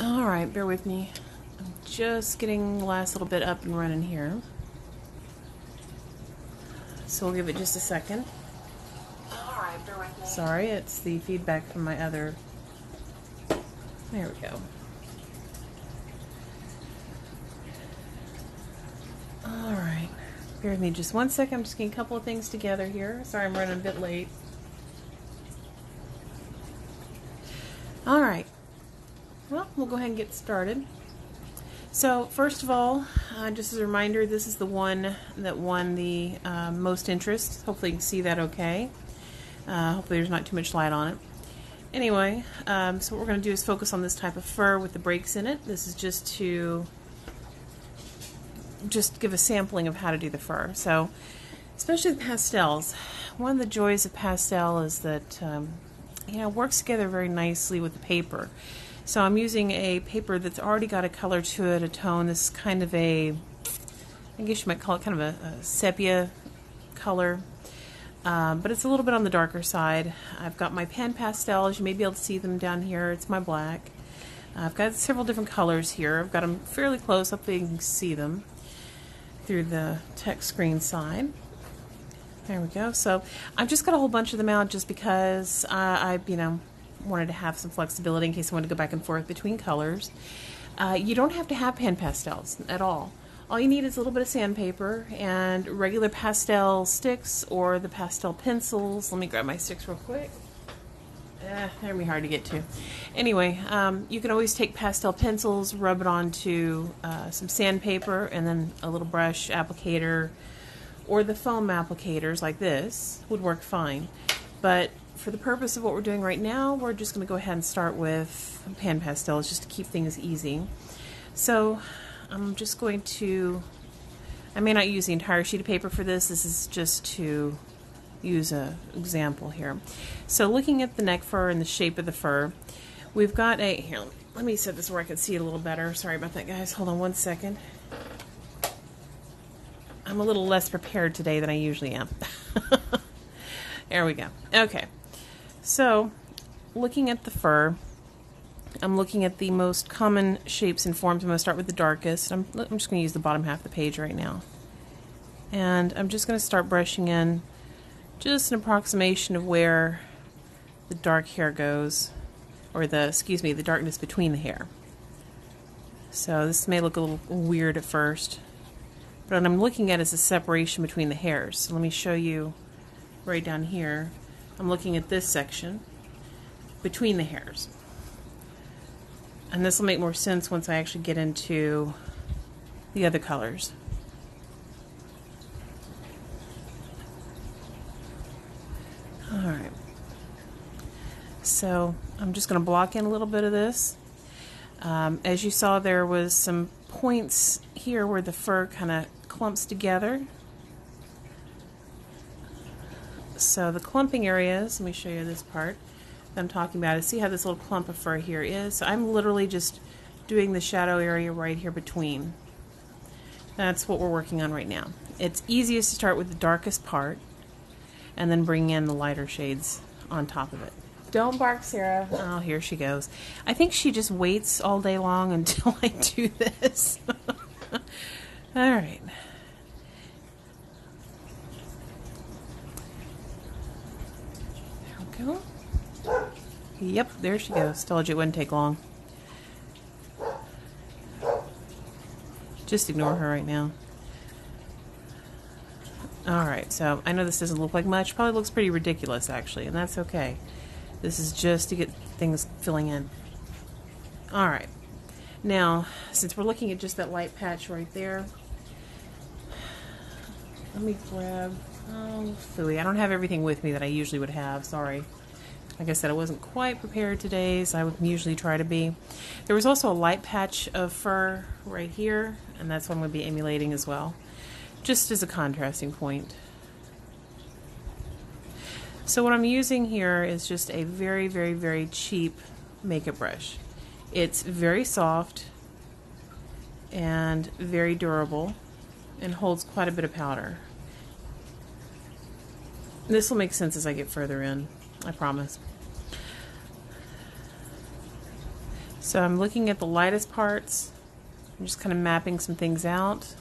Alright, bear with me. I'm just getting the last little bit up and running here. So we'll give it just a second. Alright, bear with me. Sorry, it's the feedback from my other... There we go. Alright, bear with me just one second. I'm just getting a couple of things together here. Sorry, I'm running a bit late. Alright, well, we'll go ahead and get started. So, first of all, just as a reminder, this is the one that won the most interest. Hopefully you can see that okay. Hopefully there's not too much light on it. Anyway, so what we're going to do is focus on this type of fur with the breaks in it. This is just to give a sampling of how to do the fur. So, especially the pastels. One of the joys of pastel is that it works together very nicely with the paper. So I'm using a paper that's already got a color to it, a tone. This is kind of a, I guess you might call it kind of a sepia color. But it's a little bit on the darker side. I've got my pan pastels. You may be able to see them down here. It's my black. I've got several different colors here. I've got them fairly close. Hopefully you can see them through the text screen side. There we go. So I've just got a whole bunch of them out just because I wanted to have some flexibility in case I wanted to go back and forth between colors. You don't have to have pan pastels at all. All you need is a little bit of sandpaper and regular pastel sticks or the pastel pencils. Let me grab my sticks real quick. They're gonna be hard to get to. Anyway, you can always take pastel pencils, rub it onto some sandpaper, and then a little brush applicator or the foam applicators like this would work fine. But for the purpose of what we're doing right now, we're just going to go ahead and start with pan pastels just to keep things easy. So I'm just going to, I may not use the entire sheet of paper for this. This is just to use an example here. So looking at the neck fur and the shape of the fur, we've got a, here, let me set this where I can see it a little better. Sorry about that, guys. Hold on one second. I'm a little less prepared today than I usually am. There we go. Okay. So, looking at the fur, I'm looking at the most common shapes and forms. I'm going to start with the darkest. I'm just going to use the bottom half of the page right now. And I'm just going to start brushing in just an approximation of where the dark hair goes, or the darkness between the hair. So this may look a little weird at first, but what I'm looking at is the separation between the hairs. So let me show you right down here. I'm looking at this section between the hairs. And this will make more sense once I actually get into the other colors. Alright. So I'm just going to block in a little bit of this. As you saw, there was some points here where the fur kind of clumps together. So the clumping areas, let me show you this part that I'm talking about. See how this little clump of fur here is? So I'm literally just doing the shadow area right here between. That's what we're working on right now. It's easiest to start with the darkest part and then bring in the lighter shades on top of it. Don't bark, Sarah. Oh, here she goes. I think she just waits all day long until I do this. All right. Go. Yep, there she goes. Told you it wouldn't take long. Just ignore her right now. Alright, so I know this doesn't look like much. Probably looks pretty ridiculous, actually, and that's okay. This is just to get things filling in. Alright. Now, since we're looking at just that light patch right there, let me grab... Oh, phooey. I don't have everything with me that I usually would have. Sorry. Like I said, I wasn't quite prepared today, as I would usually try to be. There was also a light patch of fur right here, and that's one we'll be emulating as well, just as a contrasting point. So what I'm using here is just a very, very, very cheap makeup brush. It's very soft and very durable and holds quite a bit of powder. This will make sense as I get further in, I promise. So I'm looking at the lightest parts. I'm just kind of mapping some things out.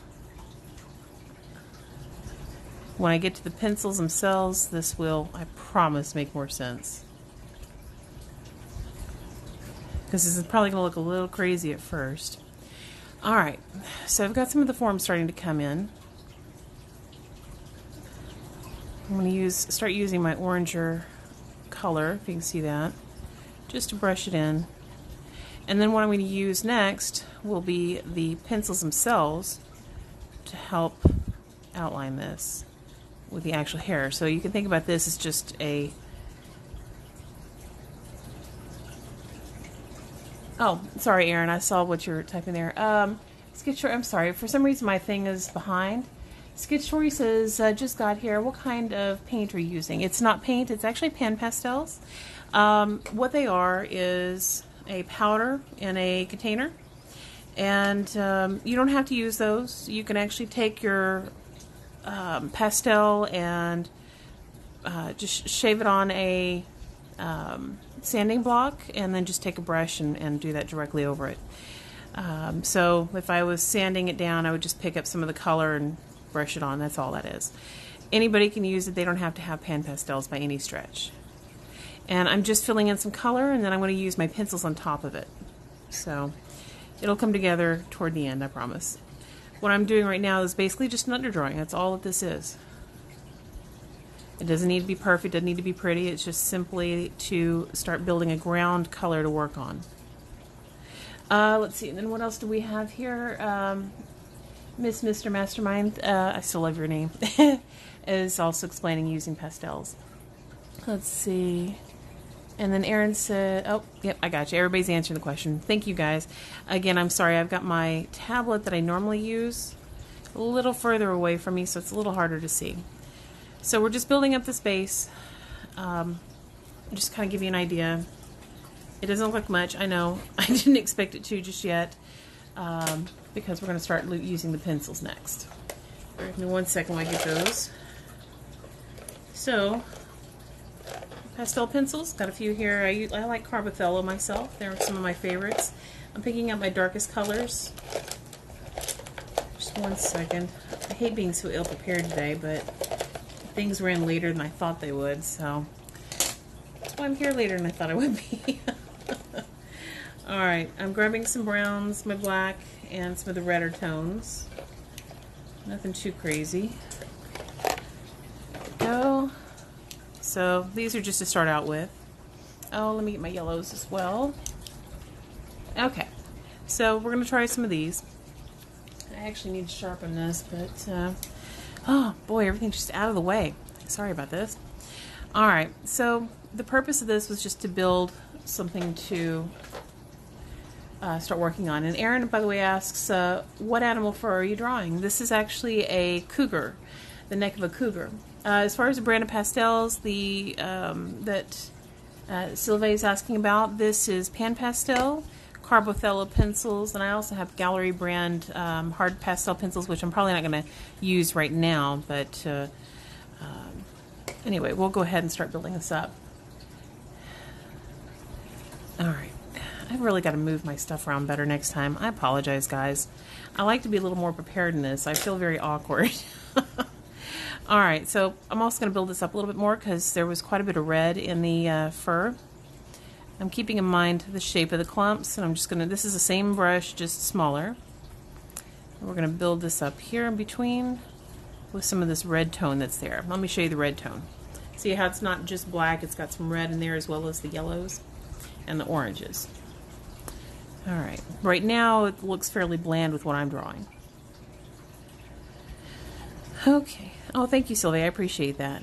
When I get to the pencils themselves, this will, I promise, make more sense. Because this is probably going to look a little crazy at first. Alright, so I've got some of the forms starting to come in. I'm going to start using my oranger color, if you can see that, just to brush it in. And then what I'm going to use next will be the pencils themselves to help outline this with the actual hair. So you can think about this as just a... Oh, sorry, Aaron, I saw what you were typing there. Sketch Story, I'm sorry, for some reason my thing is behind. Sketch Story says, just got here, what kind of paint are you using? It's not paint, it's actually pan pastels. What they are is a powder in a container, and you don't have to use those. You can actually take your pastel and just shave it on a sanding block, and then just take a brush and do that directly over it. So if I was sanding it down, I would just pick up some of the color and brush it on. That's all that is. Anybody can use it. They don't have to have pan pastels by any stretch. And I'm just filling in some color, and then I'm going to use my pencils on top of it. So it'll come together toward the end, I promise. What I'm doing right now is basically just an underdrawing. That's all that this is. It doesn't need to be perfect, doesn't need to be pretty. It's just simply to start building a ground color to work on. Let's see, and then what else do we have here? Mr. Mastermind, I still love your name, is also explaining using pastels. Let's see. And then Aaron said, oh, yep, I got you. Everybody's answering the question. Thank you, guys. Again, I'm sorry. I've got my tablet that I normally use a little further away from me, so it's a little harder to see. So we're just building up the space. Just kind of give you an idea. It doesn't look like much. I know. I didn't expect it to just yet, because we're going to start using the pencils next. Give me 1 second while I get those. So... pastel pencils, got a few here. I like CarbOthello myself. They're some of my favorites. I'm picking out my darkest colors. Just 1 second. I hate being so ill prepared today, but things ran later than I thought they would, so that's why I'm here later than I thought I would be. Alright, I'm grabbing some browns, my black, and some of the redder tones. Nothing too crazy. There we go. So these are just to start out with. Oh, let me get my yellows as well. Okay, so we're going to try some of these. I actually need to sharpen this, but oh boy, everything's just out of the way. Sorry about this. Alright, so the purpose of this was just to build something to start working on. And Aaron, by the way, asks, what animal fur are you drawing? This is actually a cougar, the neck of a cougar. As far as the brand of pastels that Sylvain is asking about, this is Pan Pastel, CarbOthello pencils, and I also have Gallery brand hard pastel pencils, which I'm probably not going to use right now, but anyway, we'll go ahead and start building this up. Alright, I've really got to move my stuff around better next time. I apologize, guys. I like to be a little more prepared in this. I feel very awkward. Alright, so I'm also going to build this up a little bit more because there was quite a bit of red in the fur. I'm keeping in mind the shape of the clumps, and I'm just going to, this is the same brush, just smaller. We're going to build this up here in between with some of this red tone that's there. Let me show you the red tone. See how it's not just black, it's got some red in there as well as the yellows and the oranges. Alright, right now it looks fairly bland with what I'm drawing. Okay. Oh, thank you, Sylvia. I appreciate that.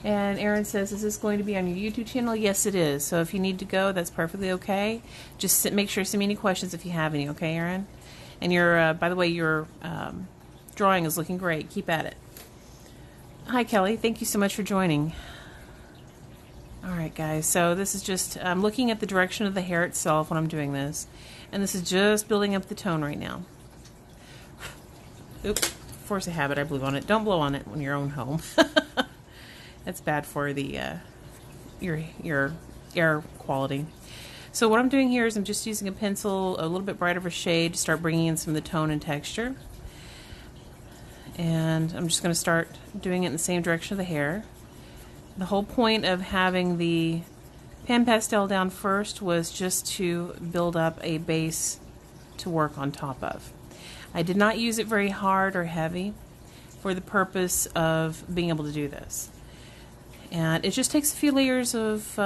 And Aaron says, is this going to be on your YouTube channel? Yes, it is. So if you need to go, that's perfectly okay. Just make sure to send me any questions if you have any, okay, Aaron? And your, by the way, your drawing is looking great. Keep at it. Hi, Kelly. Thank you so much for joining. Alright, guys. So this is just, I'm looking at the direction of the hair itself when I'm doing this. And this is just building up the tone right now. Oops, force of habit, I blew on it. Don't blow on it when you're own home. That's bad for the your air quality. So what I'm doing here is I'm just using a pencil, a little bit brighter of a shade to start bringing in some of the tone and texture. And I'm just going to start doing it in the same direction of the hair. The whole point of having the pan pastel down first was just to build up a base to work on top of. I did not use it very hard or heavy for the purpose of being able to do this. And it just takes a few layers of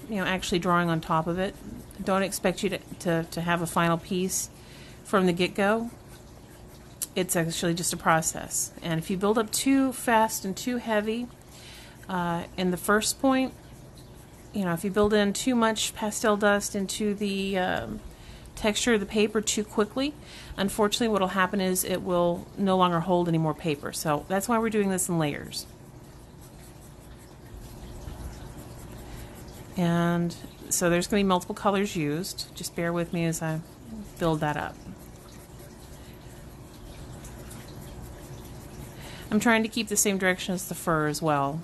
actually drawing on top of it. Don't expect you to have a final piece from the get-go. It's actually just a process. And if you build up too fast and too heavy in the first point, if you build in too much pastel dust into the texture of the paper too quickly, unfortunately what will happen is it will no longer hold any more paper. So that's why we're doing this in layers. And so there's going to be multiple colors used. Just bear with me as I build that up. I'm trying to keep the same direction as the fur as well.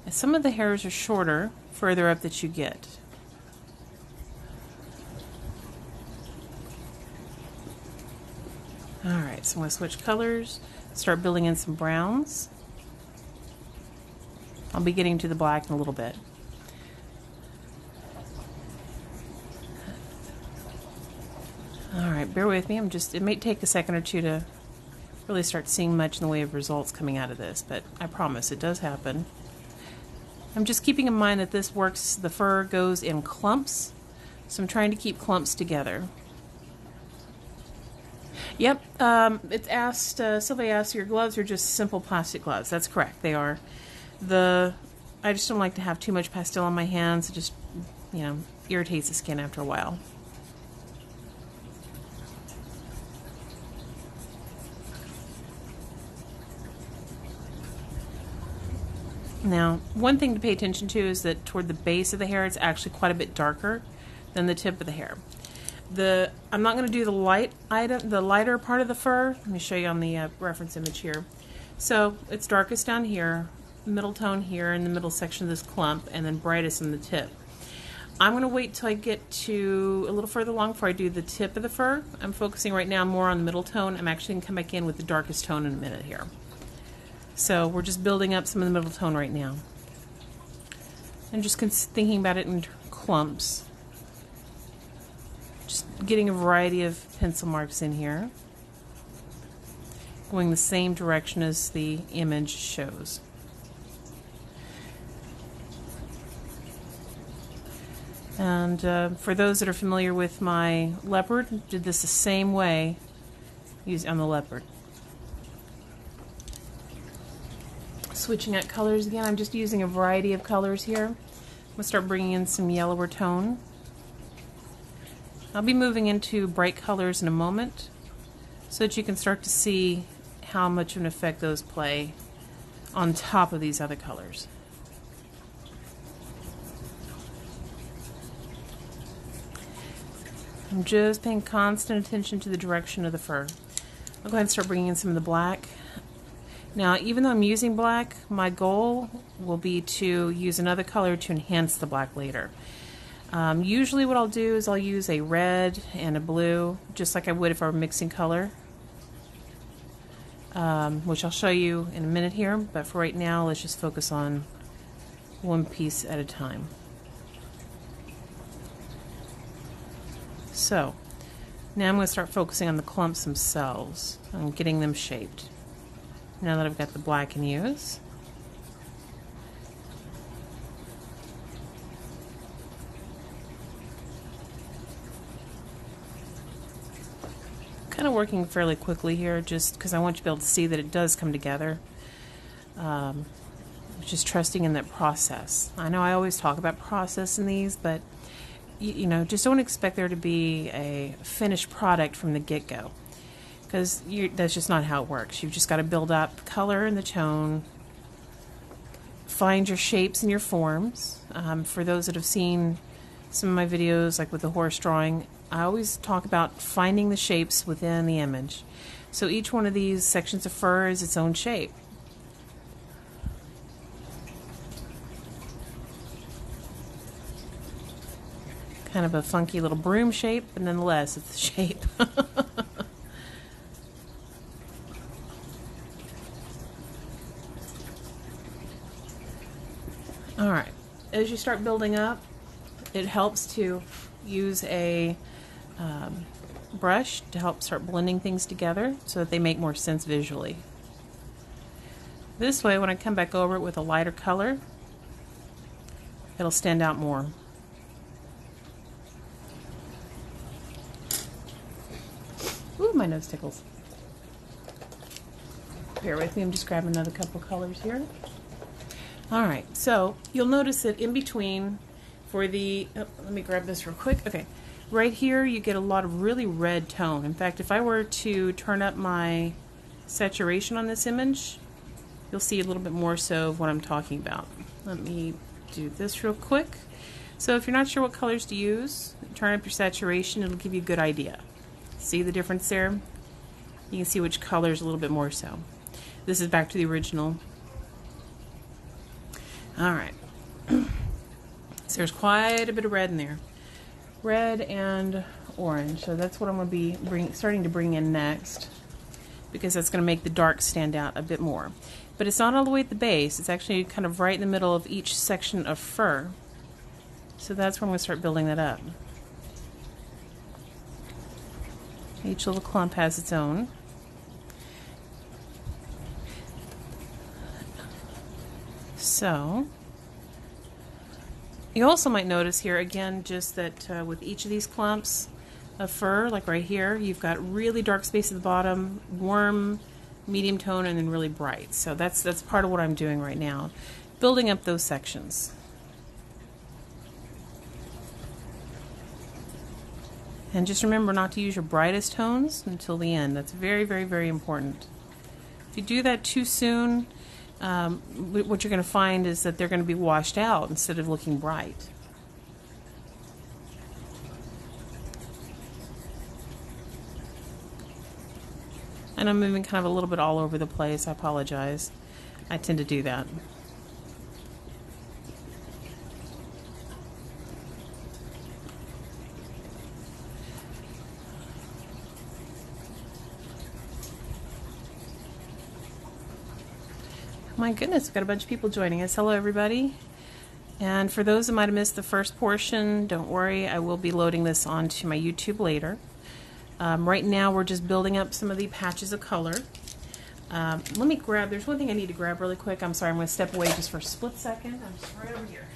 And some of the hairs are shorter further up that you get. Alright, so I'm going to switch colors, start building in some browns. I'll be getting to the black in a little bit. Alright, bear with me. It may take a second or two to really start seeing much in the way of results coming out of this, but I promise it does happen. I'm just keeping in mind that this works, the fur goes in clumps, so I'm trying to keep clumps together. Yep, Sylvia asked, your gloves are just simple plastic gloves. That's correct, they are. I just don't like to have too much pastel on my hands. It just, irritates the skin after a while. Now, one thing to pay attention to is that toward the base of the hair, it's actually quite a bit darker than the tip of the hair. I'm not going to do the lighter part of the fur. Let me show you on the reference image here. So it's darkest down here, middle tone here in the middle section of this clump, and then brightest in the tip. I'm going to wait till I get to a little further along before I do the tip of the fur. I'm focusing right now more on the middle tone. I'm actually going to come back in with the darkest tone in a minute here. So we're just building up some of the middle tone right now. And just thinking about it in clumps. Just getting a variety of pencil marks in here. Going the same direction as the image shows. And for those that are familiar with my leopard, did this the same way on the leopard. Switching out colors again, I'm just using a variety of colors here. I'm going to start bringing in some yellower tone. I'll be moving into bright colors in a moment so that you can start to see how much of an effect those play on top of these other colors. I'm just paying constant attention to the direction of the fur. I'll go ahead and start bringing in some of the black. Now, even though I'm using black, my goal will be to use another color to enhance the black later. Usually what I'll do is I'll use a red and a blue, just like I would if I were mixing color, which I'll show you in a minute here, but for right now, let's just focus on one piece at a time. So, now I'm going to start focusing on the clumps themselves and getting them shaped. Now that I've got the black in use. Kind of working fairly quickly here just because I want you to be able to see that it does come together. Just trusting in that process. I know I always talk about process in these, but just don't expect there to be a finished product from the get-go. Because that's just not how it works. You've just got to build up color in the tone, find your shapes and your forms. For those that have seen some of my videos, like with the horse drawing, I always talk about finding the shapes within the image. So each one of these sections of fur is its own shape. Kind of a funky little broom shape, but nonetheless, it's the shape. Alright, as you start building up, it helps to use a brush to help start blending things together so that they make more sense visually. This way, when I come back over it with a lighter color, it'll stand out more. Ooh, my nose tickles. Bear with me, I'm just grabbing another couple colors here. Alright, so you'll notice that in between for the, let me grab this real quick. Okay, right here you get a lot of really red tone. In fact, if I were to turn up my saturation on this image, you'll see a little bit more so of what I'm talking about. Let me do this real quick. So if you're not sure what colors to use, turn up your saturation, it'll give you a good idea. See the difference there? You can see which colors a little bit more so. This is back to the original. Alright. So there's quite a bit of red in there. Red and orange. So that's what I'm going to be starting to bring in next, because that's going to make the dark stand out a bit more. But it's not all the way at the base. It's actually kind of right in the middle of each section of fur. So that's where I'm going to start building that up. Each little clump has its own. So, you also might notice here, again, just that with each of these clumps of fur, like right here, you've got really dark space at the bottom, warm, medium tone, and then really bright. So that's part of what I'm doing right now, building up those sections. And just remember not to use your brightest tones until the end. That's very, very, very important. If you do that too soon, what you're going to find is that they're going to be washed out instead of looking bright. And I'm moving kind of a little bit all over the place. I apologize. I tend to do that. My goodness, we've got a bunch of people joining us. Hello, everybody. And for those that might have missed the first portion, don't worry, I will be loading this onto my YouTube later. Right now, we're just building up some of the patches of color. Let me grab, there's one thing I need to grab really quick. I'm sorry, I'm going to step away just for a split second. I'm just right over here.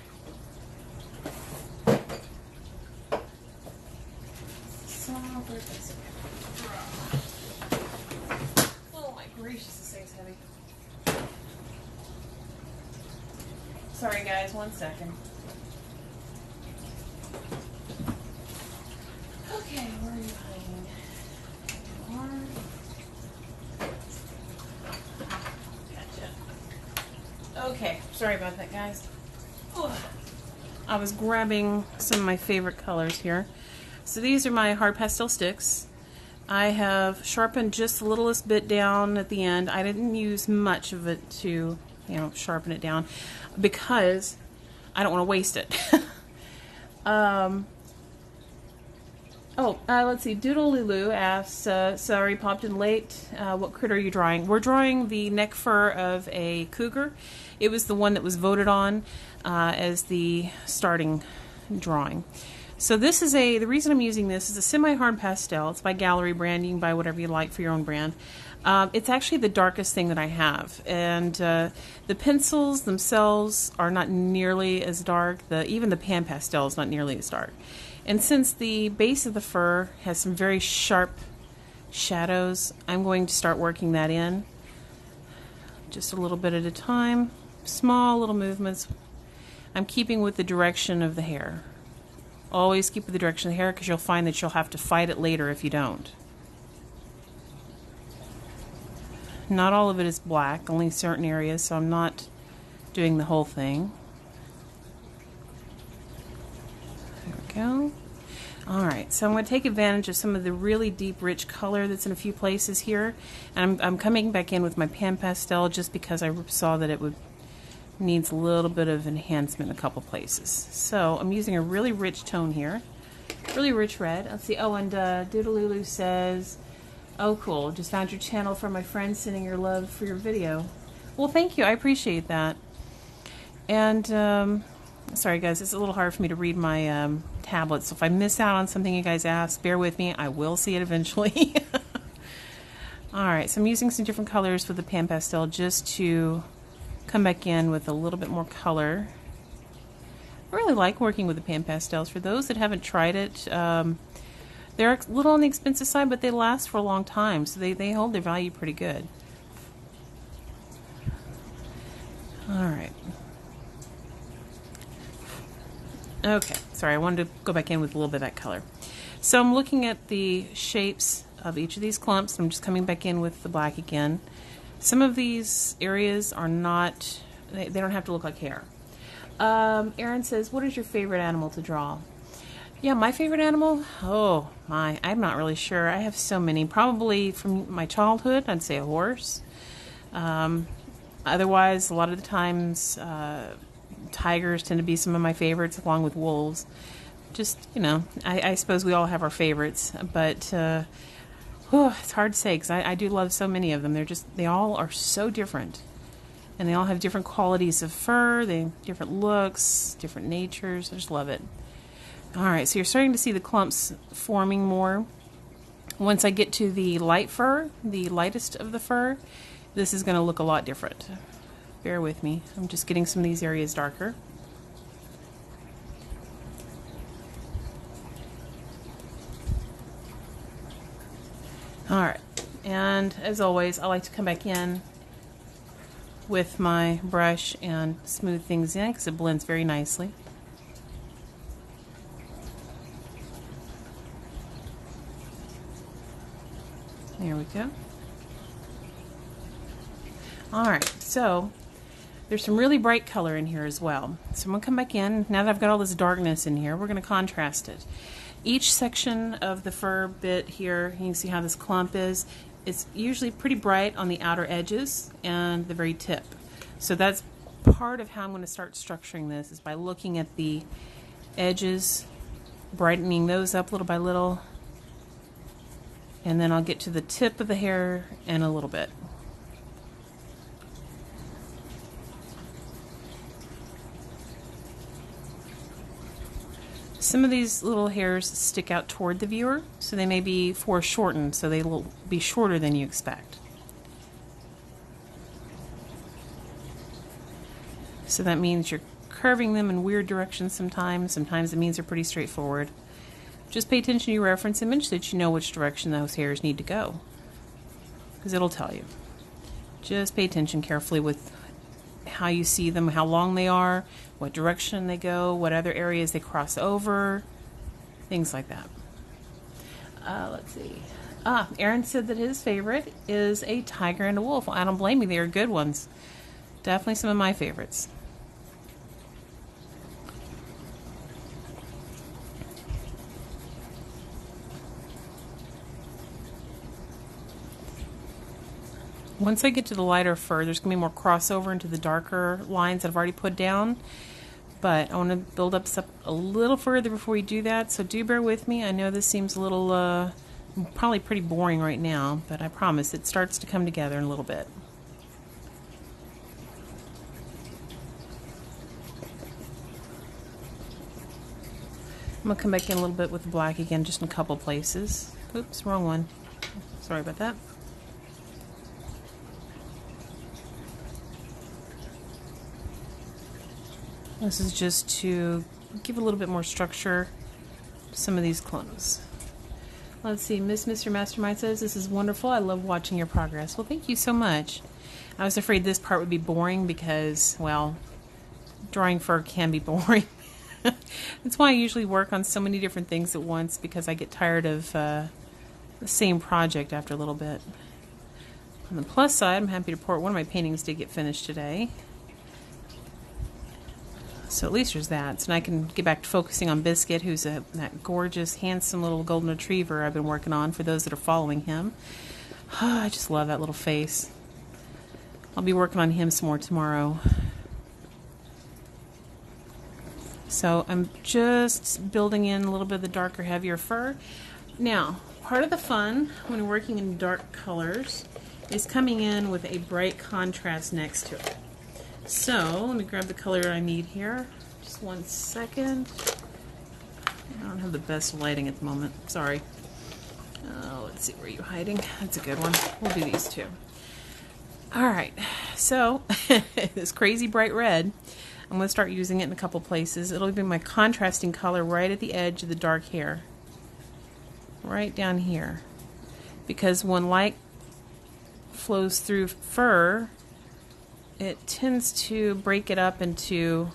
So, where's this? Oh my gracious, this thing's heavy. Sorry guys, 1 second. Okay, where are you hiding? Gotcha. Okay, sorry about that guys. Ugh. I was grabbing some of my favorite colors here. So these are my hard pastel sticks. I have sharpened just the littlest bit down at the end. I didn't use much of it to, sharpen it down because I don't want to waste it. Let's see. Doodle Lulu asks, sorry, popped in late. What critter are you drawing? We're drawing the neck fur of a cougar. It was the one that was voted on as the starting drawing. So this is the reason I'm using this is a semi-hard pastel. It's by Gallery Brand. You can buy whatever you like for your own brand. It's actually the darkest thing that I have. And the pencils themselves are not nearly as dark. Even the pan pastel is not nearly as dark. And since the base of the fur has some very sharp shadows, I'm going to start working that in. Just a little bit at a time. Small little movements. I'm keeping with the direction of the hair. Always keep with the direction of the hair because you'll find that you'll have to fight it later if you don't. Not all of it is black, only certain areas, so I'm not doing the whole thing. There we go. Alright, so I'm going to take advantage of some of the really deep, rich color that's in a few places here. And I'm coming back in with my pan pastel just because I saw that it needs a little bit of enhancement in a couple places. So I'm using a really rich tone here. Really rich red. Let's see. Oh, and Doodalulu says, oh, cool. Just found your channel from my friend sending your love for your video. Well, thank you. I appreciate that. And, sorry, guys. It's a little hard for me to read my tablet. So if I miss out on something you guys ask, bear with me. I will see it eventually. Alright, so I'm using some different colors with the pan pastel just to come back in with a little bit more color. I really like working with the pan pastels. For those that haven't tried it, they're a little on the expensive side, but they last for a long time, so they hold their value pretty good. Alright. Okay, sorry, I wanted to go back in with a little bit of that color. So I'm looking at the shapes of each of these clumps. I'm just coming back in with the black again. Some of these areas are not, they don't have to look like hair. Erin says, what is your favorite animal to draw? Yeah, my favorite animal? Oh, I'm not really sure. I have so many. Probably from my childhood, I'd say a horse. Otherwise, a lot of the times, tigers tend to be some of my favorites, along with wolves. Just, you know, I suppose we all have our favorites, but it's hard to say because I do love so many of them. They all are so different. And they all have different qualities of fur, they have different looks, different natures. I just love it. Alright, so you're starting to see the clumps forming more. Once I get to the light fur, the lightest of the fur, this is going to look a lot different. Bear with me. I'm just getting some of these areas darker. Alright, and as always, I like to come back in with my brush and smooth things in because it blends very nicely. There we go. Alright, so there's some really bright color in here as well. So I'm going to come back in. Now that I've got all this darkness in here, we're going to contrast it. Each section of the fur bit here, you can see how this clump is. It's usually pretty bright on the outer edges and the very tip. So that's part of how I'm going to start structuring this, is by looking at the edges, brightening those up little by little, and then I'll get to the tip of the hair in a little bit. Some of these little hairs stick out toward the viewer, so they may be foreshortened, so they will be shorter than you expect. So that means you're curving them in weird directions sometimes. Sometimes it means they're pretty straightforward. Just pay attention to your reference image so that you know which direction those hairs need to go, because it'll tell you. Just pay attention carefully with how you see them, how long they are, what direction they go, what other areas they cross over, things like that. Let's see. Aaron said that his favorite is a tiger and a wolf. Well, I don't blame you. They are good ones. Definitely some of my favorites. Once I get to the lighter fur, there's going to be more crossover into the darker lines that I've already put down. But I want to build up stuff a little further before we do that, so do bear with me. I know this seems a little, probably pretty boring right now, but I promise it starts to come together in a little bit. I'm going to come back in a little bit with the black again, just in a couple places. Oops, wrong one. Sorry about that. This is just to give a little bit more structure to some of these clumps. Let's see, Mr. Mastermind says, this is wonderful. I love watching your progress. Well, thank you so much. I was afraid this part would be boring because, well, drawing fur can be boring. That's why I usually work on so many different things at once, because I get tired of the same project after a little bit. On the plus side, I'm happy to report one of my paintings did get finished today. So at least there's that. So now I can get back to focusing on Biscuit, who's that gorgeous, handsome little golden retriever I've been working on for those that are following him. I just love that little face. I'll be working on him some more tomorrow. So I'm just building in a little bit of the darker, heavier fur. Now, part of the fun when you're working in dark colors is coming in with a bright contrast next to it. So let me grab the color I need here. Just 1 second. I don't have the best lighting at the moment. Sorry. Let's see, where are you hiding? That's a good one. We'll do these two. Alright, so this crazy bright red, I'm going to start using it in a couple places. It'll be my contrasting color right at the edge of the dark hair. Right down here. Because when light flows through fur, it tends to break it up into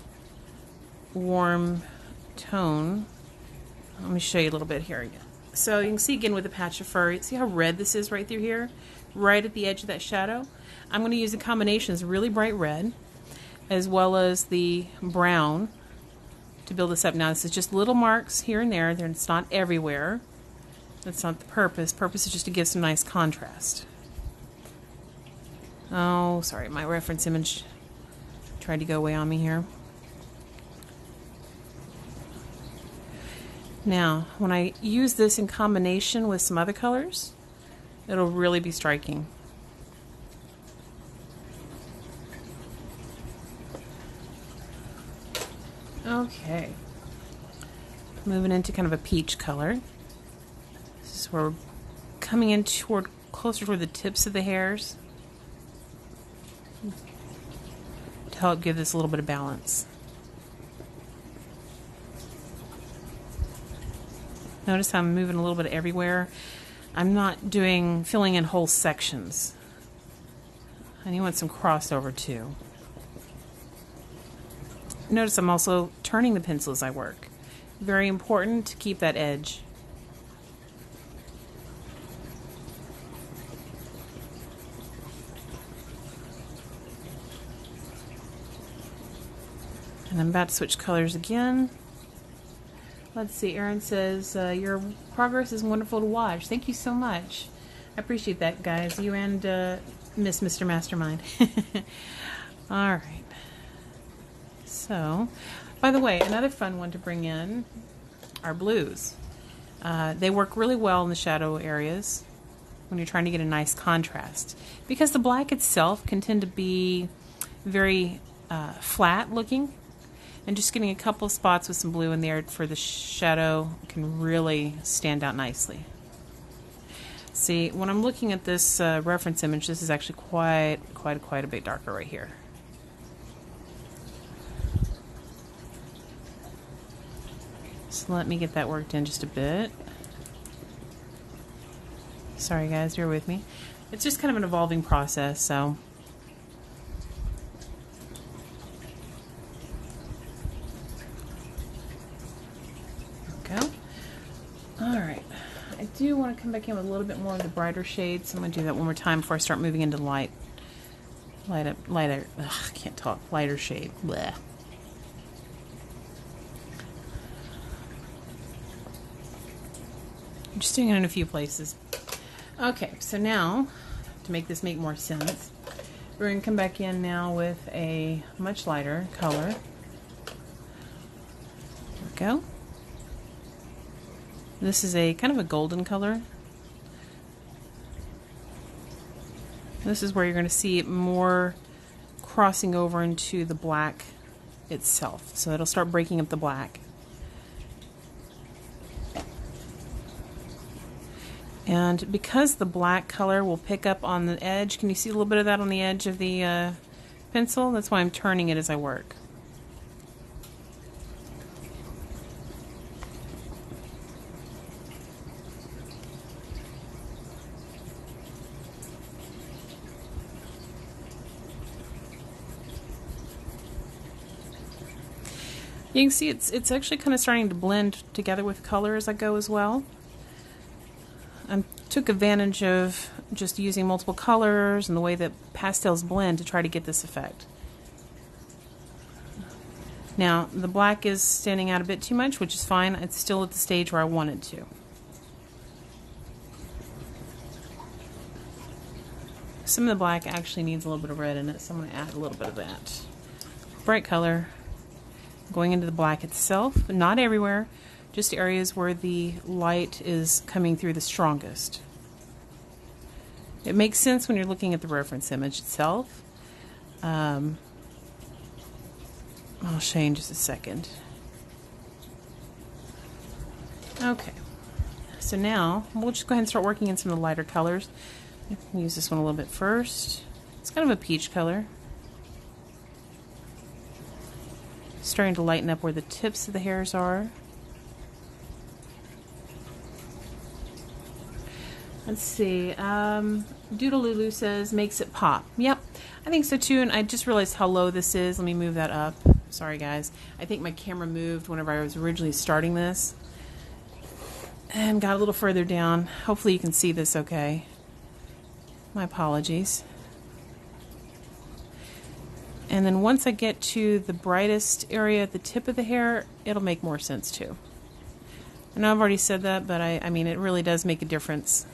warm tone. Let me show you a little bit here again. So you can see again with a patch of fur, see how red this is right through here? Right at the edge of that shadow. I'm going to use the combinations really bright red as well as the brown to build this up. Now this is just little marks here and there. It's not everywhere. That's not the purpose. Purpose is just to give some nice contrast. Oh, sorry, my reference image tried to go away on me here. Now, when I use this in combination with some other colors, it'll really be striking. Okay. Moving into kind of a peach color. This is where we're coming in closer toward the tips of the hairs to help give this a little bit of balance. Notice how I'm moving a little bit everywhere. I'm not filling in whole sections. And you want some crossover too. Notice I'm also turning the pencil as I work. Very important to keep that edge. And I'm about to switch colors again. Let's see, Erin says, your progress is wonderful to watch. Thank you so much. I appreciate that, guys. You and Mr. Mastermind. Alright. So, by the way, another fun one to bring in are blues. They work really well in the shadow areas when you're trying to get a nice contrast. Because the black itself can tend to be very flat looking. And just getting a couple of spots with some blue in there for the shadow can really stand out nicely. See, when I'm looking at this reference image, this is actually quite a bit darker right here. So let me get that worked in just a bit. Sorry guys, you're with me. It's just kind of an evolving process, so. Go. Alright, I do want to come back in with a little bit more of the brighter shades. I'm going to do that one more time before I start moving into lighter, I can't talk, lighter shade. Blech. I'm just doing it in a few places. Okay, so now, to make this make more sense, we're going to come back in now with a much lighter color. There we go. This is a kind of a golden color. This is where you're going to see it more crossing over into the black itself. So it'll start breaking up the black. And because the black color will pick up on the edge, can you see a little bit of that on the edge of the pencil? That's why I'm turning it as I work. You can see it's actually kind of starting to blend together with color as I go as well. I took advantage of just using multiple colors and the way that pastels blend to try to get this effect. Now, the black is standing out a bit too much, which is fine. It's still at the stage where I want it to. Some of the black actually needs a little bit of red in it, so I'm going to add a little bit of that. Bright color. going into the black itself, but not everywhere, just areas where the light is coming through the strongest. It makes sense when you're looking at the reference image itself. I'll show you in just a second. Okay, so now we'll just go ahead and start working in some of the lighter colors. Use this one a little bit first. It's kind of a peach color. Starting to lighten up where the tips of the hairs are. Let's see. Doodalulu says makes it pop. Yep, I think so too. And I just realized how low this is. Let me move that up. Sorry, guys. I think my camera moved whenever I was originally starting this, and got a little further down. Hopefully, you can see this okay. My apologies. And then once I get to the brightest area at the tip of the hair, it'll make more sense too. I know I've already said that, but I mean, it really does make a difference.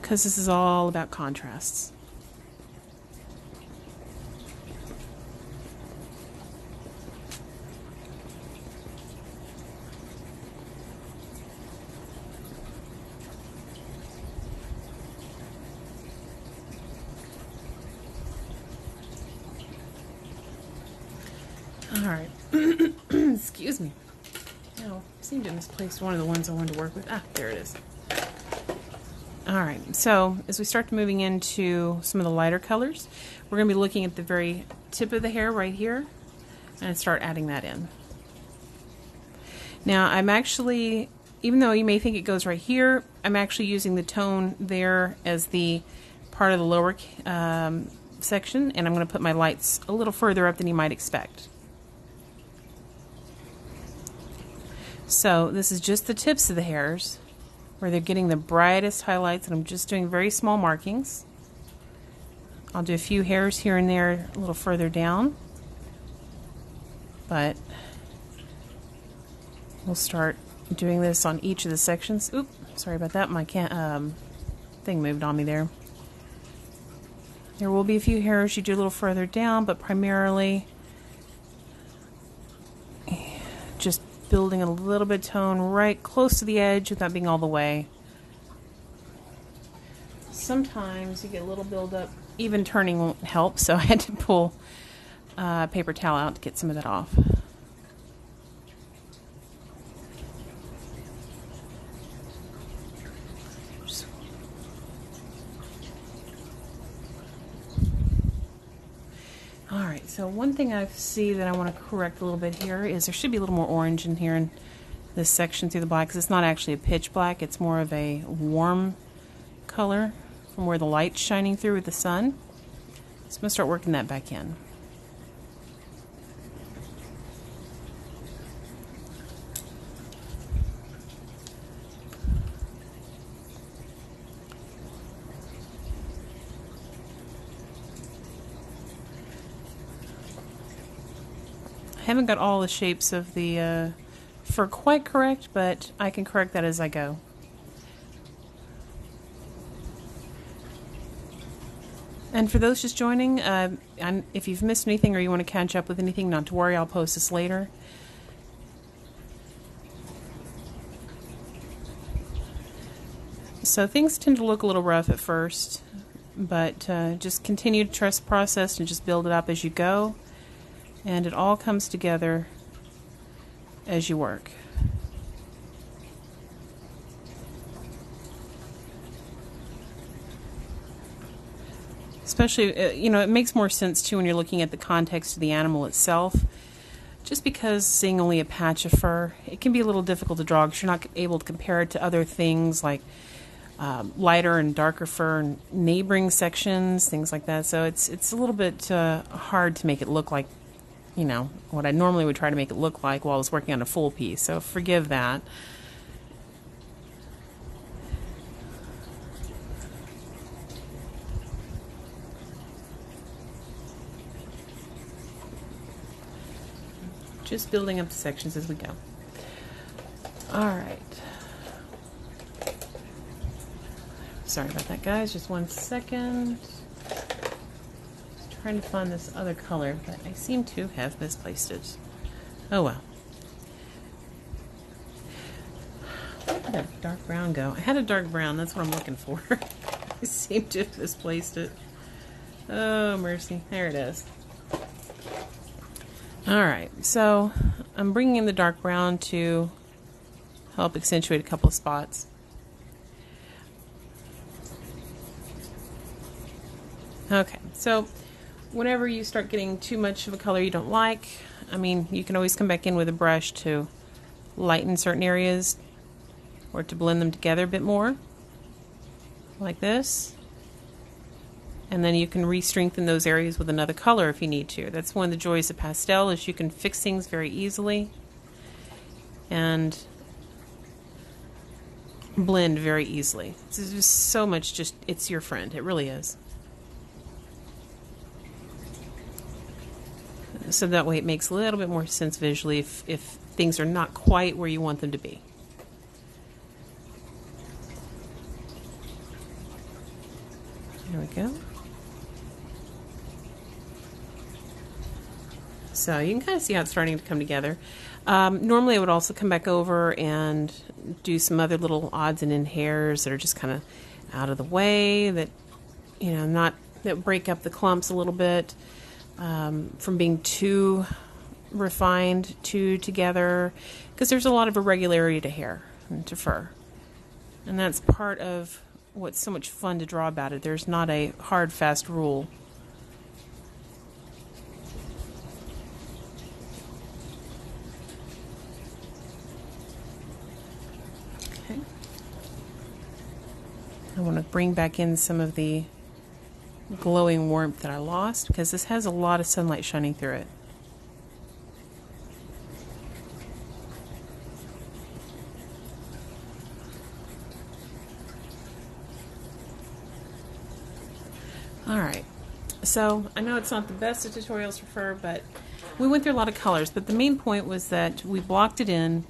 Because this is all about contrasts. All right. Excuse me. Oh, I seem to have misplaced one of the ones I wanted to work with. Ah, there it is. All right, so as we start moving into some of the lighter colors, we're going to be looking at the very tip of the hair right here and start adding that in. Now, I'm actually, even though you may think it goes right here, I'm actually using the tone there as the part of the lower section, and I'm going to put my lights a little further up than you might expect. So this is just the tips of the hairs, where they're getting the brightest highlights, and I'm just doing very small markings. I'll do a few hairs here and there a little further down, but we'll start doing this on each of the sections. Oop, sorry about that, my thing moved on me there. There will be a few hairs you do a little further down, but primarily just building a little bit of tone right close to the edge without being all the way. Sometimes you get a little buildup. Even turning won't help, so I had to pull a paper towel out to get some of that off. Alright, so one thing I see that I want to correct a little bit here is there should be a little more orange in here in this section through the black, because it's not actually a pitch black, it's more of a warm color from where the light's shining through with the sun. So I'm going to start working that back in. I haven't got all the shapes of the fur quite correct, but I can correct that as I go. And for those just joining, if you've missed anything or you want to catch up with anything, not to worry, I'll post this later. So things tend to look a little rough at first, but just continue to trust the process and just build it up as you go. And it all comes together as you work. Especially, you know, it makes more sense too when you're looking at the context of the animal itself. Just because seeing only a patch of fur, it can be a little difficult to draw because you're not able to compare it to other things like lighter and darker fur and neighboring sections, things like that. So it's a little bit hard to make it look like, you know, what I normally would try to make it look like while I was working on a full piece. So forgive that. Just building up the sections as we go. All right. Sorry about that, guys. Just 1 second. Just trying to find this other color, but I seem to have misplaced it. Oh well. Where did that dark brown go? I had a dark brown, that's what I'm looking for. I seem to have misplaced it. Oh, mercy. There it is. Alright, so I'm bringing in the dark brown to help accentuate a couple of spots. Okay, so whenever you start getting too much of a color you don't like, I mean, you can always come back in with a brush to lighten certain areas or to blend them together a bit more, like this. And then you can re-strengthen those areas with another color if you need to. That's one of the joys of pastel, is you can fix things very easily and blend very easily. There's just so much, just, it's your friend. It really is. So that way it makes a little bit more sense visually if things are not quite where you want them to be. There we go. So you can kind of see how it's starting to come together. Normally I would also come back over and do some other little odds and end hairs that are just kind of out of the way, that, you know, not, that break up the clumps a little bit, from being too refined, too together, because there's a lot of irregularity to hair and to fur. And that's part of what's so much fun to draw about it. There's not a hard, fast rule. Okay. I want to bring back in some of the glowing warmth that I lost, because this has a lot of sunlight shining through it. Alright, so I know it's not the best of tutorials for fur, but we went through a lot of colors, but the main point was that we blocked it in.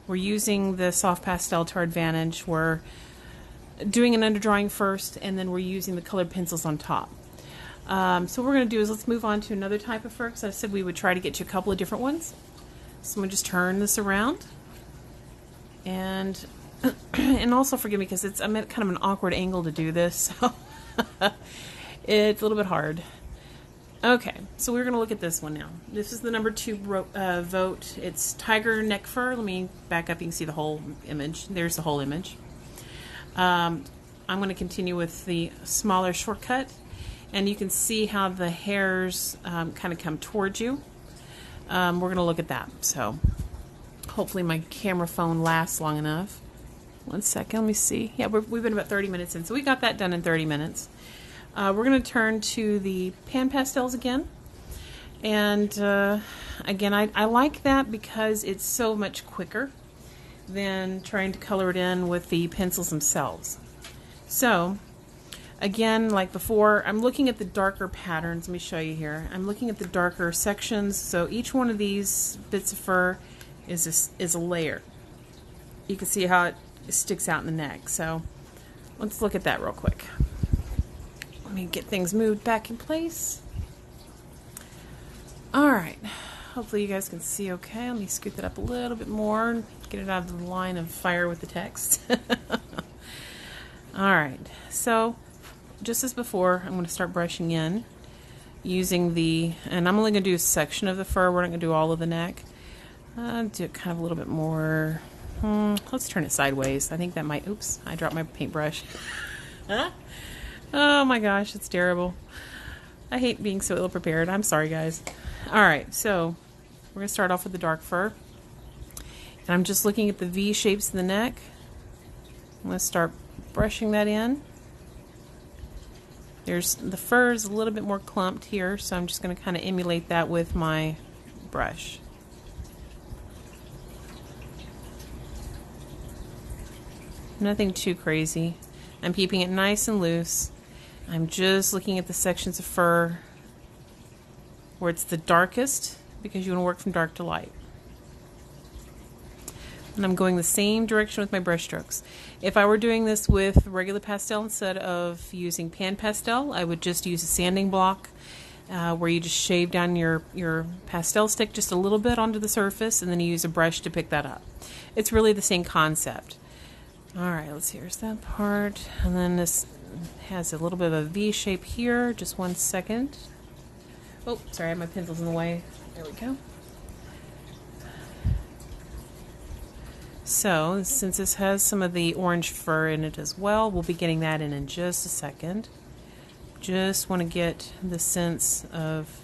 We're using the soft pastel to our advantage. We're doing an underdrawing first, and then we're using the colored pencils on top. So what we're going to do is let's move on to another type of fur, because I said we would try to get to a couple of different ones. So I'm going to just turn this around, and and also forgive me because I'm at kind of an awkward angle to do this, so it's a little bit hard. Okay, so we're going to look at this one now. This is the number 2 vote. It's tiger neck fur. Let me back up. You can see the whole image. There's the whole image. I'm going to continue with the smaller shortcut, and you can see how the hairs kind of come towards you. We're going to look at that. So hopefully my camera phone lasts long enough. 1 second, let me see. Yeah, we've been about 30 minutes in, so we got that done in 30 minutes. We're going to turn to the pan pastels again. And again, I like that because it's so much quicker than trying to color it in with the pencils themselves. So again, like before, I'm looking at the darker patterns. Let me show you here. I'm looking at the darker sections. So each one of these bits of fur is a layer. You can see how it sticks out in the neck. So let's look at that real quick. Let me get things moved back in place. Alright, hopefully you guys can see okay. Let me scoot that up a little bit more, get it out of the line of fire with the text. Alright, so just as before, I'm going to start brushing in using the, and I'm only going to do a section of the fur, we're not going to do all of the neck. Do it kind of a little bit more, let's turn it sideways. I think that might, oops, I dropped my paintbrush. Oh my gosh, it's terrible. I hate being so ill-prepared. I'm sorry, guys. Alright, so we're going to start off with the dark fur. And I'm just looking at the V shapes in the neck. I'm going to start brushing that in. The fur is a little bit more clumped here, so I'm just going to kind of emulate that with my brush. Nothing too crazy. I'm keeping it nice and loose. I'm just looking at the sections of fur where it's the darkest, because you want to work from dark to light. And I'm going the same direction with my brush strokes. If I were doing this with regular pastel instead of using pan pastel, I would just use a sanding block where you just shave down your pastel stick just a little bit onto the surface, and then you use a brush to pick that up. It's really the same concept. Alright, let's see, here's that part, and then this has a little bit of a V shape here. Just one second. Oh, sorry, I have my pencils in the way. There we go. So, since this has some of the orange fur in it as well, we'll be getting that in just a second. Just want to get the sense of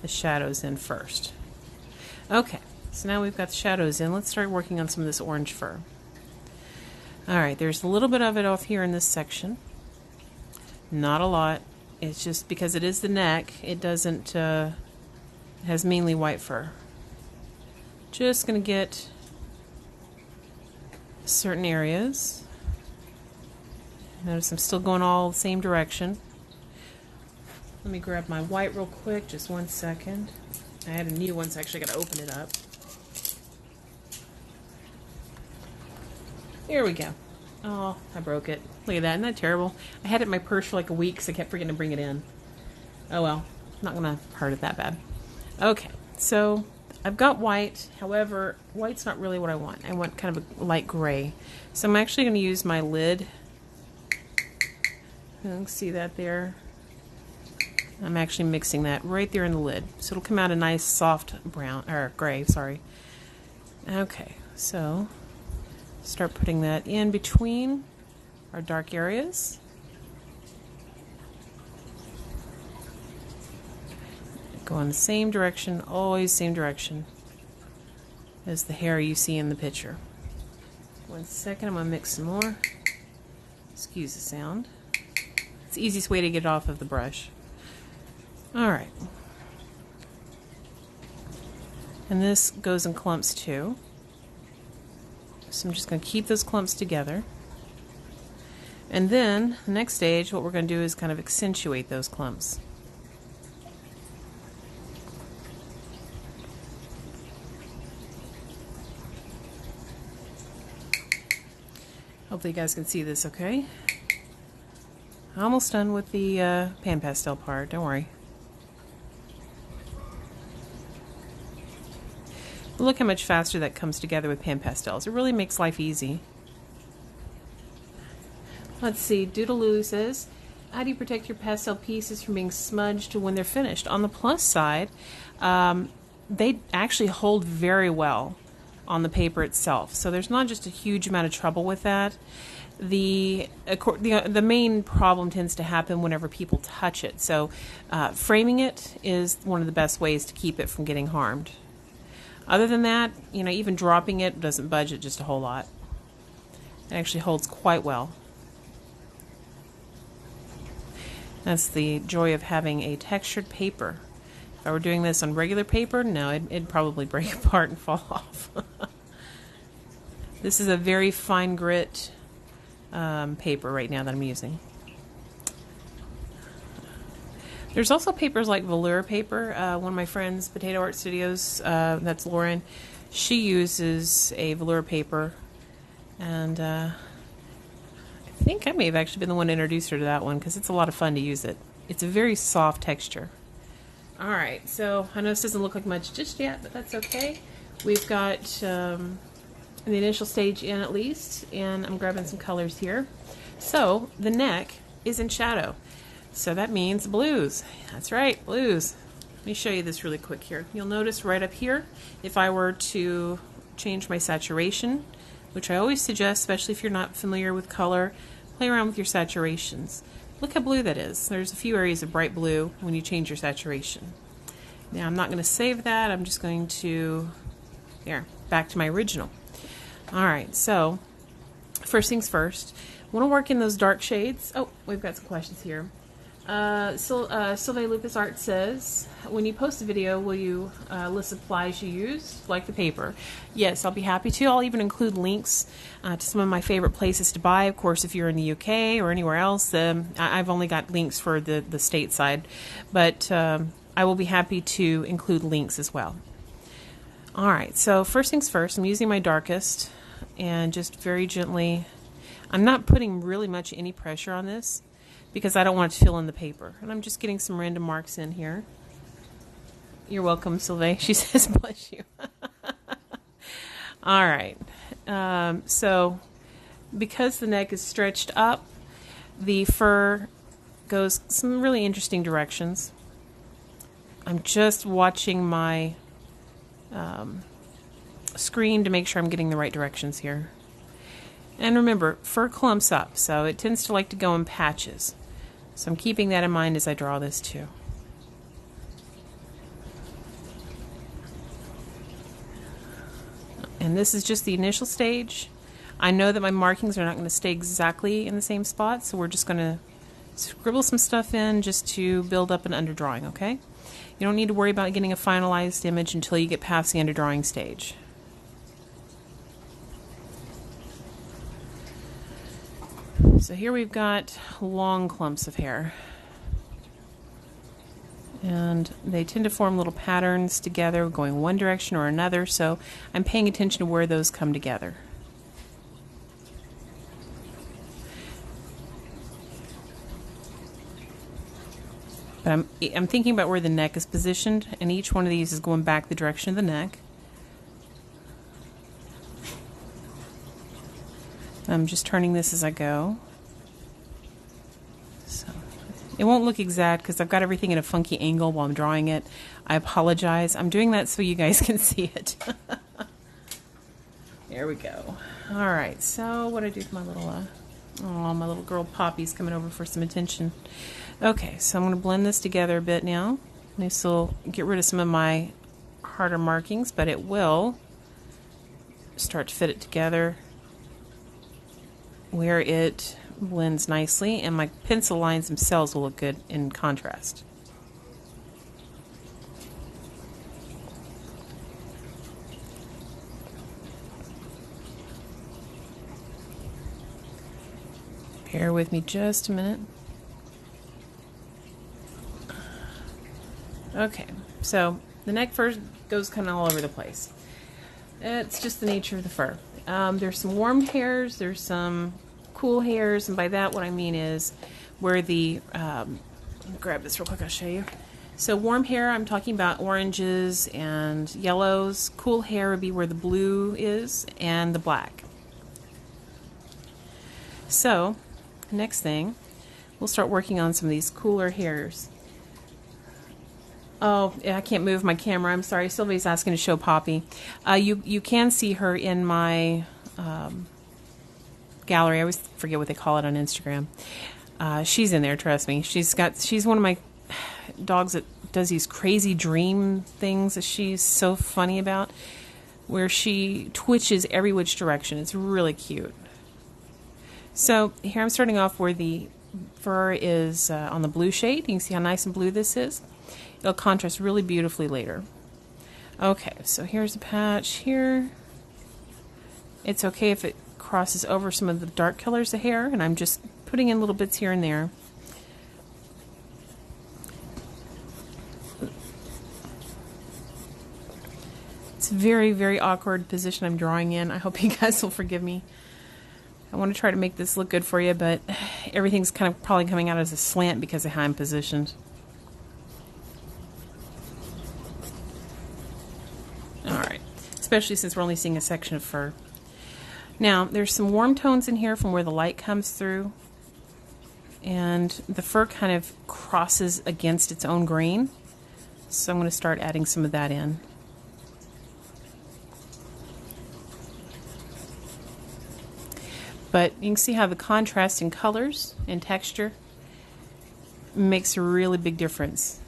the shadows in first. Okay, so now we've got the shadows in. Let's start working on some of this orange fur. Alright, there's a little bit of it off here in this section. Not a lot. It's just because it is the neck, it doesn't, it has mainly white fur. Just going to get certain areas. Notice I'm still going all the same direction. Let me grab my white real quick, just one second. I had a new one, so I actually got to open it up. There we go. Oh, I broke it. Look at that. Isn't that terrible? I had it in my purse for like a week, so I kept forgetting to bring it in. Oh well. Not going to hurt it that bad. Okay, so I've got white. However, white's not really what I want. I want kind of a light gray. So I'm actually going to use my lid. You can see that there. I'm actually mixing that right there in the lid. So it'll come out a nice soft brown, or gray, sorry. Okay, so start putting that in between our dark areas. Go in the same direction, always same direction as the hair you see in the picture. One second, I'm going to mix some more. Excuse the sound. It's the easiest way to get it off of the brush. Alright. And this goes in clumps too. So I'm just going to keep those clumps together. And then, the next stage, what we're going to do is kind of accentuate those clumps. Hopefully you guys can see this okay. Almost done with the pan pastel part, don't worry. But look how much faster that comes together with pan pastels. It really makes life easy. Let's see, Doodaloo says, how do you protect your pastel pieces from being smudged when they're finished? On the plus side, they actually hold very well on the paper itself. So there's not just a huge amount of trouble with that. The main problem tends to happen whenever people touch it. So framing it is one of the best ways to keep it from getting harmed. Other than that, you know, even dropping it doesn't budge it just a whole lot. It actually holds quite well. That's the joy of having a textured paper. If I were doing this on regular paper, no, it'd probably break apart and fall off. This is a very fine grit paper right now that I'm using. There's also papers like velour paper. One of my friends, Potato Art Studios, that's Lauren, she uses a velour paper, and I think I may have actually been the one to introduce her to that one because it's a lot of fun to use it. It's a very soft texture. Alright, so I know this doesn't look like much just yet, but that's okay. We've got the initial stage in at least, and I'm grabbing some colors here. So the neck is in shadow. So that means blues. That's right, blues. Let me show you this really quick here. You'll notice right up here, if I were to change my saturation, which I always suggest, especially if you're not familiar with color, play around with your saturations. Look how blue that is. There's a few areas of bright blue when you change your saturation. Now I'm not going to save that. I'm just going to, there, back to my original. Alright, so first things first, I want to work in those dark shades. Oh, we've got some questions here. Sylvie Lucas Art says, when you post a video, will you list supplies you use, like the paper? Yes, I'll be happy to. I'll even include links to some of my favorite places to buy. Of course, if you're in the UK or anywhere else, I've only got links for the state side, but I will be happy to include links as well. Alright, so first things first, I'm using my darkest and just very gently, I'm not putting really much any pressure on this. because I don't want to fill in the paper. And I'm just getting some random marks in here. You're welcome, Sylvain. She says, bless you. All right. So because the neck is stretched up, the fur goes some really interesting directions. I'm just watching my screen to make sure I'm getting the right directions here. And remember, fur clumps up, so it tends to like to go in patches. So I'm keeping that in mind as I draw this too. And this is just the initial stage. I know that my markings are not going to stay exactly in the same spot, so we're just going to scribble some stuff in just to build up an underdrawing, okay? You don't need to worry about getting a finalized image until you get past the underdrawing stage. So here we've got long clumps of hair. And they tend to form little patterns together going one direction or another, so I'm paying attention to where those come together. But I'm thinking about where the neck is positioned, and each one of these is going back the direction of the neck. I'm just turning this as I go. So it won't look exact because I've got everything at a funky angle while I'm drawing it. I apologize. I'm doing that so you guys can see it. There we go. All right, so what do I do for my little, my little girl Poppy's coming over for some attention. Okay, so I'm going to blend this together a bit now. This will get rid of some of my harder markings, but it will start to fit it together where it blends nicely, and my pencil lines themselves will look good in contrast. Bear with me just a minute. Okay, so the neck first goes kind of all over the place. It's just the nature of the fur. There's some warm hairs, there's some cool hairs, and by that what I mean is where the, let me grab this real quick, I'll show you. So warm hair, I'm talking about oranges and yellows. Cool hair would be where the blue is and the black. So, next thing, we'll start working on some of these cooler hairs. Oh, I can't move my camera. I'm sorry. Sylvie's asking to show Poppy. You can see her in my gallery. I always forget what they call it on Instagram. She's in there, trust me. She's one of my dogs that does these crazy dream things that she's so funny about, where she twitches every which direction. It's really cute. So here I'm starting off where the fur is on the blue shade. You can see how nice and blue this is. It'll contrast really beautifully later. Okay, so here's a patch here. It's okay if it crosses over some of the dark colors of hair, and I'm just putting in little bits here and there. It's a very, very awkward position I'm drawing in. I hope you guys will forgive me. I want to try to make this look good for you, but everything's kind of probably coming out as a slant because of how I'm positioned. Alright, especially since we're only seeing a section of fur. Now, there's some warm tones in here from where the light comes through, and the fur kind of crosses against its own grain, so I'm going to start adding some of that in. But you can see how the contrast in colors and texture makes a really big difference.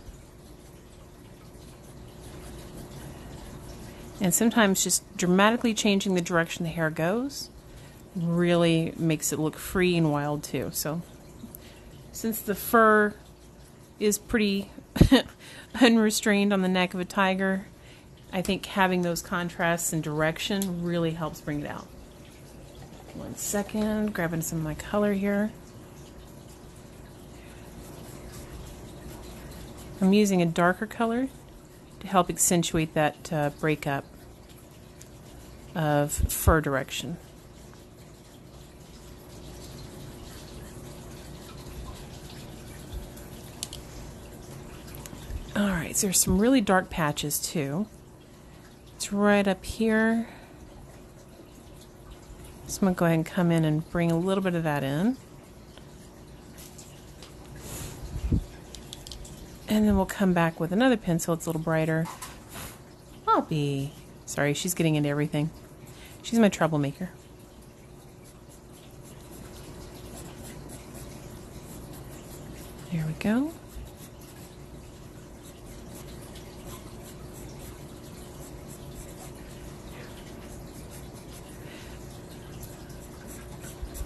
And sometimes just dramatically changing the direction the hair goes really makes it look free and wild too. So since the fur is pretty unrestrained on the neck of a tiger, I think having those contrasts and direction really helps bring it out. 1 second, grabbing some of my color here. I'm using a darker color to help accentuate that breakup of fur direction. there's some really dark patches too. It's right up here. So I'm going to go ahead and come in and bring a little bit of that in. And then we'll come back with another pencil. It's a little brighter. Poppy. Sorry, she's getting into everything. She's my troublemaker. There we go.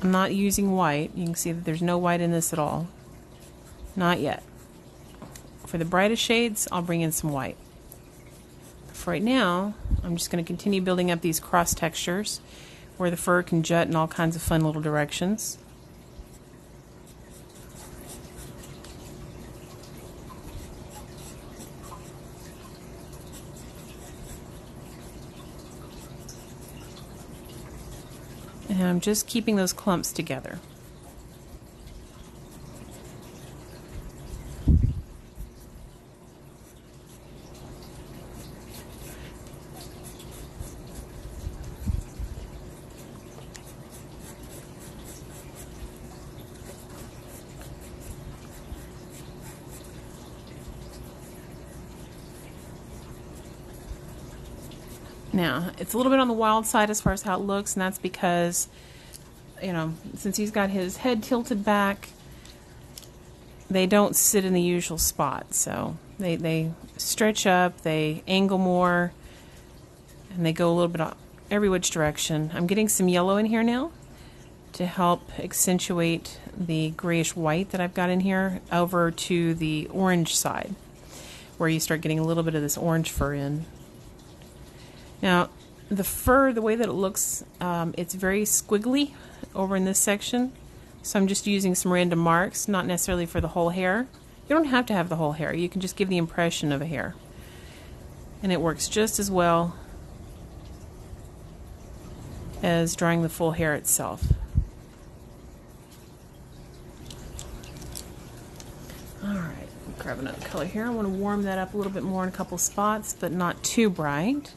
I'm not using white. You can see that there's no white in this at all. Not yet. For the brightest shades, I'll bring in some white. For right now, I'm just going to continue building up these cross textures where the fur can jut in all kinds of fun little directions. And I'm just keeping those clumps together. Now, it's a little bit on the wild side as far as how it looks, and that's because, you know, since he's got his head tilted back, they don't sit in the usual spot. So they stretch up, they angle more, and they go a little bit every which direction. I'm getting some yellow in here now to help accentuate the grayish white that I've got in here over to the orange side, where you start getting a little bit of this orange fur in. Now, the fur, the way that it looks, it's very squiggly over in this section. So I'm just using some random marks, not necessarily for the whole hair. You don't have to have the whole hair. You can just give the impression of a hair. And it works just as well as drawing the full hair itself. Alright, grab another color here. I want to warm that up a little bit more in a couple spots, but not too bright.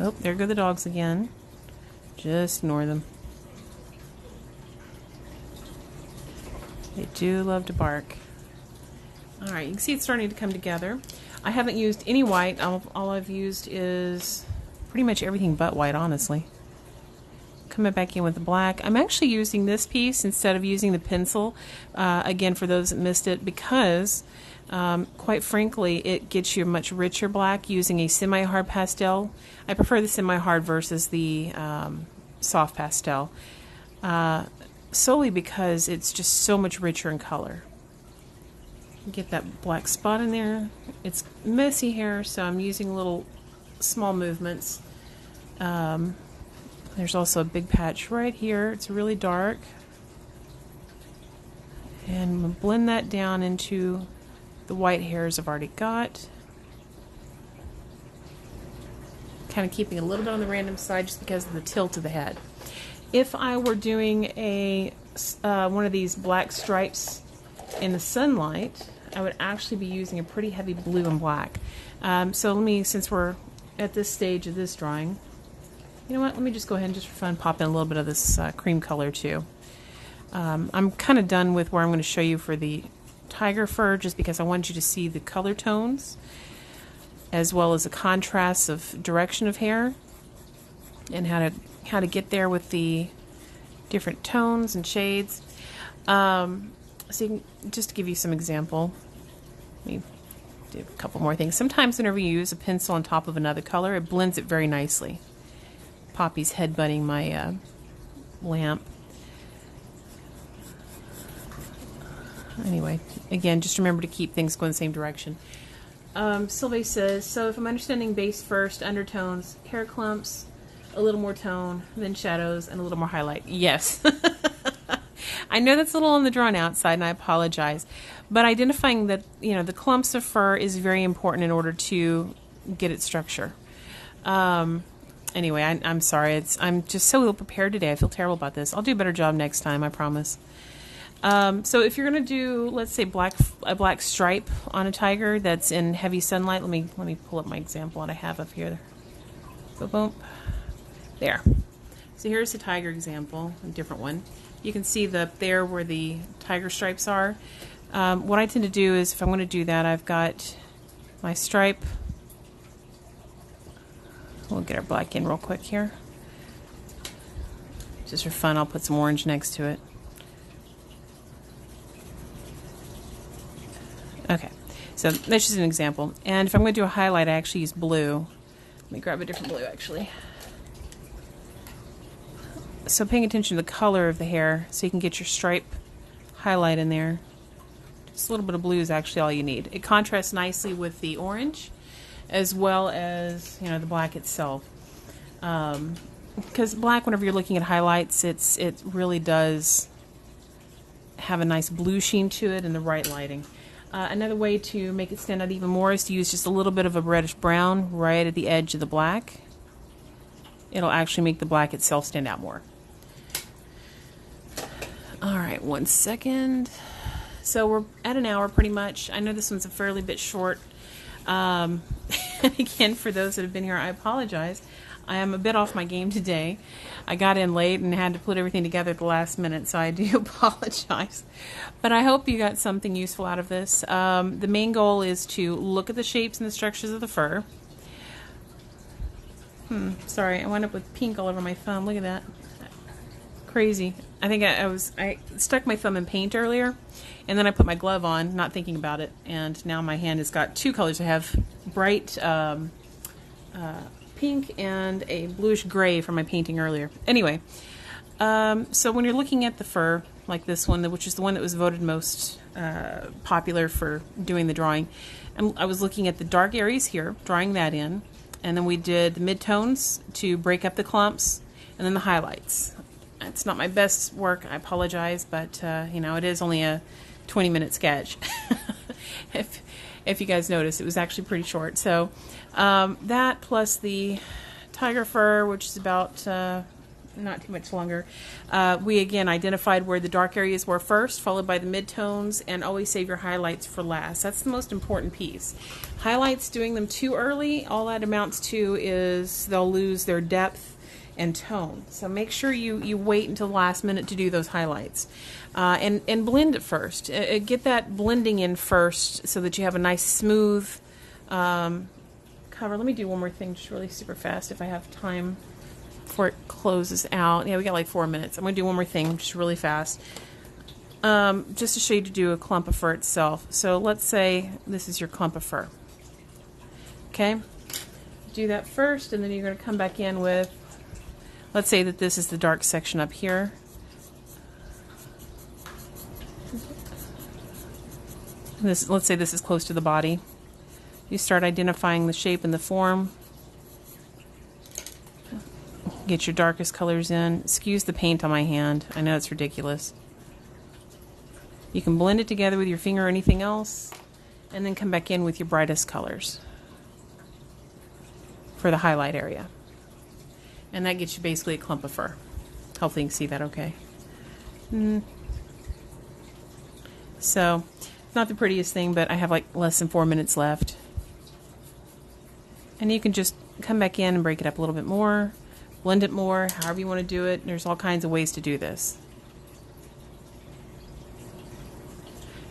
Oh, there go the dogs again. Just ignore them. They do love to bark. Alright, you can see it's starting to come together. I haven't used any white. All I've used is pretty much everything but white, honestly. Coming back in with the black. I'm actually using this piece instead of using the pencil. Again, for those that missed it, because quite frankly, it gets you a much richer black using a semi-hard pastel. I prefer the semi-hard versus the soft pastel, solely because it's just so much richer in color. Get that black spot in there. It's messy hair, so I'm using little small movements. There's also a big patch right here. It's really dark. And I'm going to blend that down into the white hairs I've already got. Kind of keeping a little bit on the random side just because of the tilt of the head. If I were doing a one of these black stripes in the sunlight, I would actually be using a pretty heavy blue and black. So let me, since we're at this stage of this drawing, you know what, let me just go ahead and just for fun pop in a little bit of this cream color too. I'm kind of done with where I'm going to show you for the tiger fur, just because I want you to see the color tones as well as the contrasts of direction of hair and how to get there with the different tones and shades. So you can, just to give you some example, let me do a couple more things. Sometimes whenever you use a pencil on top of another color, it blends it very nicely. Poppy's headbutting my lamp. Anyway, again, just remember to keep things going the same direction. Sylvie says, so if I'm understanding base first, undertones, hair clumps, a little more tone, then shadows, and a little more highlight. Yes. I know that's a little on the drawn out side, and I apologize. But identifying that, you know, the clumps of fur is very important in order to get its structure. Anyway, I'm sorry. I'm just so ill prepared today. I feel terrible about this. I'll do a better job next time, I promise. So if you're going to do, let's say, a black stripe on a tiger that's in heavy sunlight, let me pull up my example that I have up here. Boom, boom. There. So here's the tiger example, a different one. You can see there where the tiger stripes are. What I tend to do is, if I'm going to do that, I've got my stripe. We'll get our black in real quick here. Just for fun, I'll put some orange next to it. Okay, so that's just an example. And if I'm going to do a highlight, I actually use blue. Let me grab a different blue, actually. So paying attention to the color of the hair so you can get your stripe highlight in there. Just a little bit of blue is actually all you need. It contrasts nicely with the orange as well as, you know, the black itself. Because black, whenever you're looking at highlights, it really does have a nice blue sheen to it in the right lighting. Another way to make it stand out even more is to use just a little bit of a reddish brown right at the edge of the black. It'll actually make the black itself stand out more. Alright, 1 second. So we're at an hour pretty much. I know this one's a fairly bit short. Again, for those that have been here, I apologize. I am a bit off my game today. I got in late and had to put everything together at the last minute, so I do apologize. But I hope you got something useful out of this. The main goal is to look at the shapes and the structures of the fur. Sorry, I wound up with pink all over my thumb. Look at that. Crazy. I think I stuck my thumb in paint earlier, and then I put my glove on, not thinking about it, and now my hand has got two colors. I have bright pink and a bluish gray from my painting earlier. Anyway, so when you're looking at the fur, like this one, which is the one that was voted most popular for doing the drawing, and I was looking at the dark areas here, drawing that in, and then we did the midtones to break up the clumps, and then the highlights. It's not my best work, I apologize, but you know, it is only a 20-minute sketch. If you guys notice, it was actually pretty short. So that plus the tiger fur, which is about not too much longer. We again identified where the dark areas were first, followed by the midtones, and always save your highlights for last. That's the most important piece. Highlights, doing them too early, all that amounts to is they'll lose their depth and tone. So make sure you wait until the last minute to do those highlights. And blend it first. Get that blending in first so that you have a nice smooth cover. Let me do one more thing just really super fast if I have time before it closes out. Yeah, we got like 4 minutes. I'm going to do one more thing just really fast. Just to show you to do a clump of fur itself. So let's say this is your clump of fur. Okay? Do that first, and then you're going to come back in with, let's say that this is the dark section up here. Let's say this is close to the body. You start identifying the shape and the form. Get your darkest colors in. Excuse the paint on my hand. I know it's ridiculous. You can blend it together with your finger or anything else, and then come back in with your brightest colors for the highlight area. And that gets you basically a clump of fur. Hopefully you can see that okay. So, not the prettiest thing, but I have like less than 4 minutes left. And you can just come back in and break it up a little bit more, blend it more, however you want to do it. There's all kinds of ways to do this.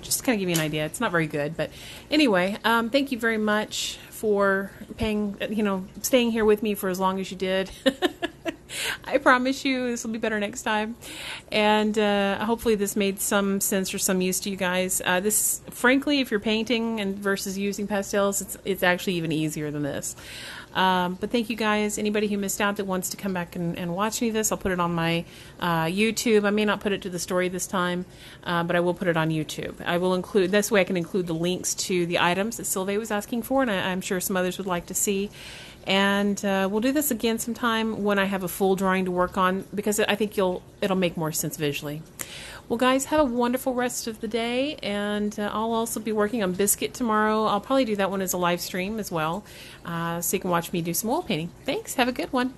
Just to kind of give you an idea. It's not very good, but anyway, thank you very much for staying here with me for as long as you did. I promise you this will be better next time, and hopefully this made some sense or some use to you guys. This, frankly, if you're painting and versus using pastels, it's actually even easier than this. But thank you guys. Anybody who missed out that wants to come back and watch me this, I'll put it on my YouTube. I may not put it to the story this time, but I will put it on YouTube. I will include, this way I can include the links to the items that Sylvie was asking for, and I'm sure some others would like to see. And we'll do this again sometime when I have a full drawing to work on, because I think it'll make more sense visually. Well, guys, have a wonderful rest of the day, and I'll also be working on Biscuit tomorrow. I'll probably do that one as a live stream as well, so you can watch me do some oil painting. Thanks. Have a good one.